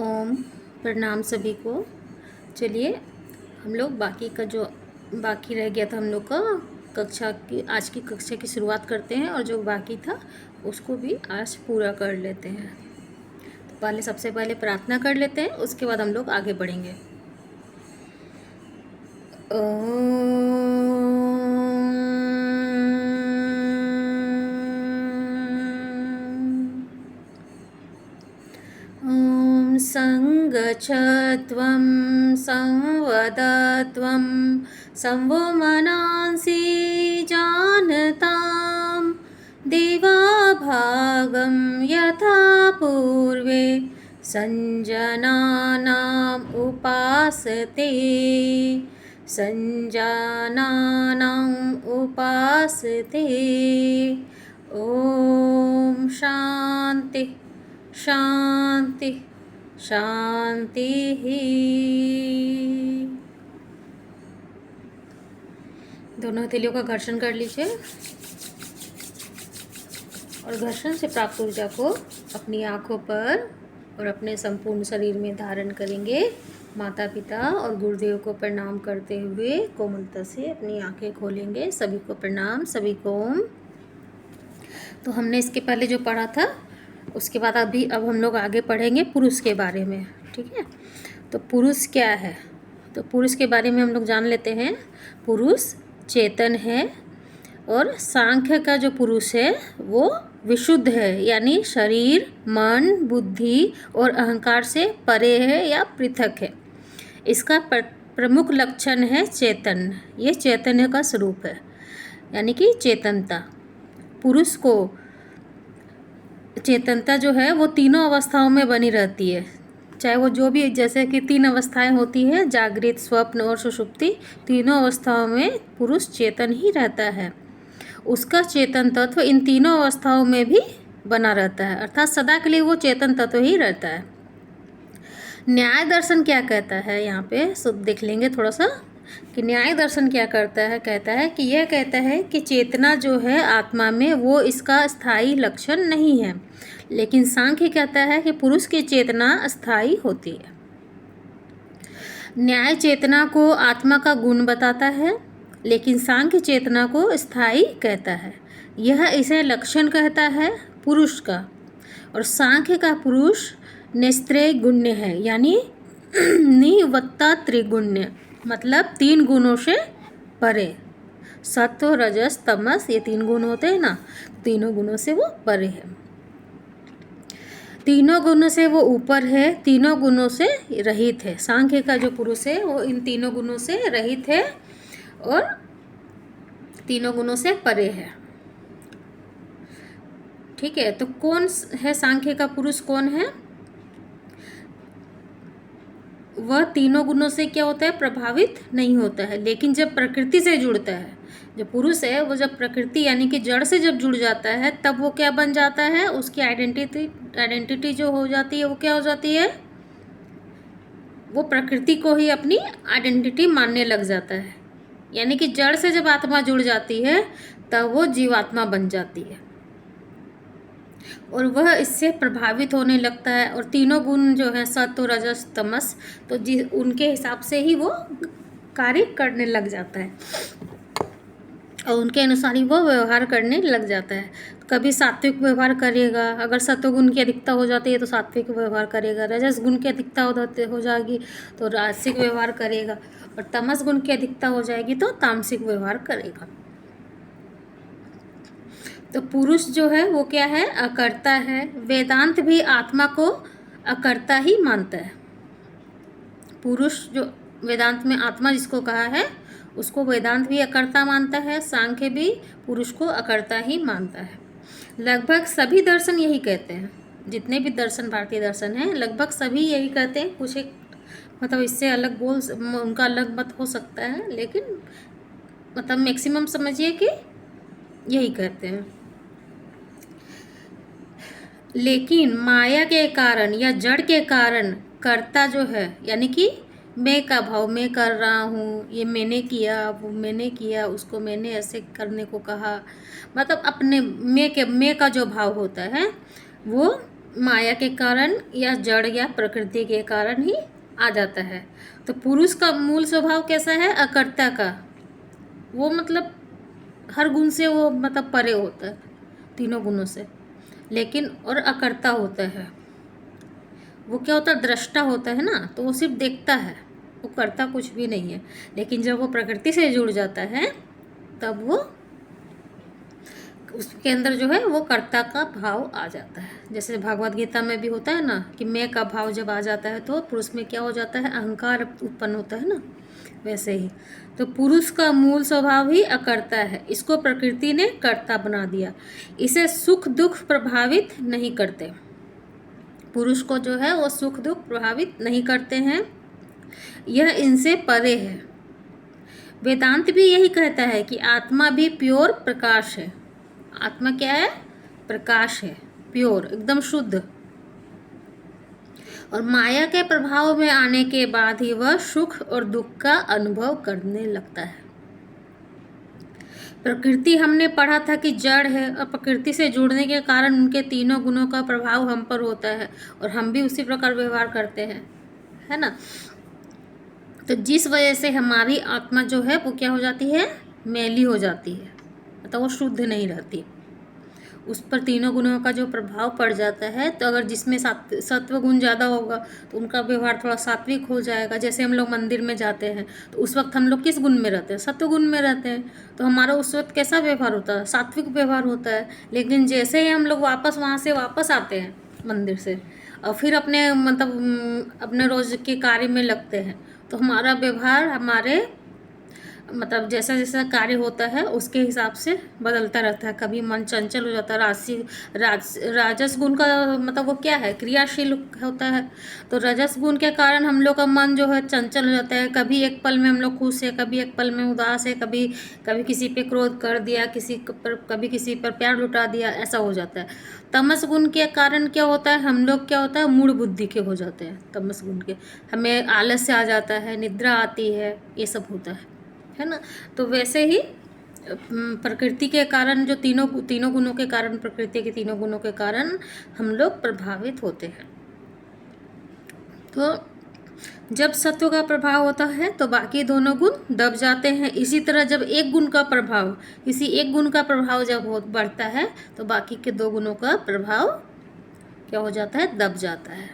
ओम प्रणाम सभी को। चलिए हम लोग बाकी का जो बाकी रह गया था हम लोग का कक्षा की आज की कक्षा की शुरुआत करते हैं और जो बाकी था उसको भी आज पूरा कर लेते हैं। तो पहले सबसे पहले प्रार्थना कर लेते हैं, उसके बाद हम लोग आगे बढ़ेंगे। ॐ सङ्गच्छत्वं संवदत्वं संवो मनांसि जानतां देवाभागं यथा पूर्वे सञ्जनानाम् उपासते सञ्जनानाम् उपासते। ॐ शान्ति शांति शांति ही। दोनों हथेलियों का घर्षण कर लीजिए और घर्षण से प्राप्त ऊर्जा को अपनी आँखों पर और अपने संपूर्ण शरीर में धारण करेंगे। माता पिता और गुरुदेव को प्रणाम करते हुए कोमलता से अपनी आँखें खोलेंगे। सभी को प्रणाम, सभी को ओम। तो हमने इसके पहले जो पढ़ा था उसके बाद अब हम लोग आगे पढ़ेंगे पुरुष के बारे में, ठीक है। तो पुरुष क्या है, तो पुरुष के बारे में हम लोग जान लेते हैं। पुरुष चेतन है और सांख्य का जो पुरुष है वो विशुद्ध है, यानी शरीर, मन, बुद्धि और अहंकार से परे है या पृथक है। इसका प्रमुख लक्षण है चेतन। ये चैतन्य का स्वरूप है, यानी कि चेतनता। पुरुष को चेतनता जो है वो तीनों अवस्थाओं में बनी रहती है, चाहे वो जो भी, जैसे कि 3 अवस्थाएं होती हैं, जागृत, स्वप्न और सुषुप्ति। तीनों अवस्थाओं में पुरुष चेतन ही रहता है। उसका चेतन तत्व इन तीनों अवस्थाओं में भी बना रहता है, अर्थात सदा के लिए वो चेतन तत्व ही रहता है। न्याय दर्शन क्या कहता है, यहाँ पे सब देख लेंगे थोड़ा सा कि न्याय दर्शन क्या करता है। कहता है कि यह कहता है कि चेतना जो है आत्मा में वो इसका स्थायी लक्षण नहीं है, लेकिन सांख्य कहता है कि पुरुष की चेतना स्थायी होती है। न्याय चेतना को आत्मा का गुण बताता है, लेकिन सांख्य चेतना को स्थायी कहता है। यह इसे लक्षण कहता है पुरुष का, और सांख्य का पुरुष निस्त्रेय गुण्य है, यानी निवत्ता त्रिगुण्य, मतलब 3 गुणों से परे। सत्व, रजस, तमस, ये 3 गुण होते हैं ना, तीनों गुणों से वो परे है। तीनों गुणों से वो ऊपर है, तीनों गुणों से रहित है। सांख्य का जो पुरुष है वो इन तीनों गुणों से रहित है और तीनों गुणों से परे है, ठीक है। तो कौन है सांख्य का पुरुष, कौन है? वह तीनों गुणों से क्या होता है, प्रभावित नहीं होता है, लेकिन जब प्रकृति से जुड़ता है, जो पुरुष है वो जब प्रकृति यानी कि जड़ से जब जुड़ जाता है तब वो क्या बन जाता है, उसकी आइडेंटिटी जो हो जाती है वो क्या हो जाती है, वो प्रकृति को ही अपनी आइडेंटिटी मानने लग जाता है। यानी कि जड़ से जब आत्मा जुड़ जाती है तब वो जीवात्मा बन जाती है और वह इससे प्रभावित होने लगता है। और तीनों गुण जो है सत्व, रजस, तमस, तो उनके हिसाब से ही वो कार्य करने लग जाता है और उनके अनुसार ही वो व्यवहार करने लग जाता है। कभी सात्विक व्यवहार करेगा, अगर सत्वगुण की अधिकता हो जाती है तो सात्विक व्यवहार करेगा, रजस गुण की अधिकता हो जाएगी तो राजसिक व्यवहार करेगा, और तमस गुण की अधिकता हो जाएगी तो तामसिक व्यवहार करेगा। तो पुरुष जो है वो क्या है, अकर्ता है। वेदांत भी आत्मा को अकर्ता ही मानता है। पुरुष जो वेदांत में आत्मा जिसको कहा है उसको वेदांत भी अकर्ता मानता है, सांख्य भी पुरुष को अकर्ता ही मानता है। लगभग सभी दर्शन यही कहते हैं, जितने भी दर्शन भारतीय दर्शन हैं लगभग सभी यही कहते हैं। कुछ एक मतलब इससे अलग उनका अलग मत हो सकता है, लेकिन मतलब मैक्सिमम समझिए कि यही कहते हैं। लेकिन माया के कारण या जड़ के कारण कर्ता जो है, यानी कि मैं का भाव, मैं कर रहा हूँ, ये मैंने किया, वो मैंने किया, उसको मैंने ऐसे करने को कहा, मतलब अपने मैं का जो भाव होता है वो माया के कारण या जड़ या प्रकृति के कारण ही आ जाता है। तो पुरुष का मूल स्वभाव कैसा है? अकर्ता का। वो मतलब हर गुण से वो मतलब परे होता है, तीनों गुणों से, लेकिन और अकर्ता होता है। वो क्या होता है? दृष्टा होता है ना, तो वो सिर्फ देखता है, वो करता कुछ भी नहीं है। लेकिन जब वो प्रकृति से जुड़ जाता है तब वो उसके अंदर जो है वो कर्ता का भाव आ जाता है। जैसे भगवत गीता में भी होता है ना कि मैं का भाव जब आ जाता है तो पुरुष में क्या हो जाता है? अहंकार उत्पन्न होता है ना, वैसे ही। तो पुरुष का मूल स्वभाव ही अकर्ता है, इसको प्रकृति ने कर्ता बना दिया। इसे सुख दुख प्रभावित नहीं करते। पुरुष को जो है वो सुख दुख प्रभावित नहीं करते हैं, यह इनसे परे है। वेदांत भी यही कहता है कि आत्मा भी प्योर प्रकाश है। आत्मा क्या है? प्रकाश है, प्योर, एकदम शुद्ध। और माया के प्रभाव में आने के बाद ही वह सुख और दुख का अनुभव करने लगता है। प्रकृति हमने पढ़ा था कि जड़ है, और प्रकृति से जुड़ने के कारण उनके तीनों गुणों का प्रभाव हम पर होता है और हम भी उसी प्रकार व्यवहार करते हैं, है ना। तो जिस वजह से हमारी आत्मा जो है वो क्या हो जाती है? मैली हो जाती है, मतलब वो शुद्ध नहीं रहती। उस पर तीनों गुणों का जो प्रभाव पड़ जाता है, तो अगर जिसमें सत्व गुण ज़्यादा होगा तो उनका व्यवहार थोड़ा सात्विक हो जाएगा। जैसे हम लोग मंदिर में जाते हैं तो उस वक्त हम लोग किस गुण में रहते हैं? सत्व गुण में रहते हैं, तो हमारा उस वक्त कैसा व्यवहार होता है? सात्विक व्यवहार होता है। लेकिन जैसे ही हम लोग वहाँ से वापस आते हैं मंदिर से और फिर अपने मतलब अपने रोज़ के कार्य में लगते हैं, तो हमारा व्यवहार हमारे मतलब जैसा जैसा कार्य होता है उसके हिसाब से बदलता रहता है। कभी मन चंचल हो जाता है, राजस गुण का मतलब वो क्या है? क्रियाशील होता है। तो रजस गुण के कारण हम लोग का मन जो है चंचल हो जाता है। कभी एक पल में हम लोग खुश है, कभी एक पल में उदास है, कभी किसी पे क्रोध कर दिया, कभी किसी पर प्यार लुटा दिया, ऐसा हो जाता है। तमस गुण के कारण क्या होता है? हम लोग क्या होता है? मूढ़ बुद्धि के हो जाते हैं। तमस गुण के हमें आलस्य आ जाता है, निद्रा आती है, ये सब होता है ना। तो वैसे ही प्रकृति के कारण जो तीनों गुणों के कारण, प्रकृति के तीनों गुणों के कारण हम लोग प्रभावित होते हैं। तो जब सत्व का प्रभाव होता है तो बाकी दोनों गुण दब जाते हैं। इसी तरह जब किसी एक गुण का प्रभाव जब बढ़ता है तो बाकी के दो गुणों का प्रभाव क्या हो जाता है? दब जाता है।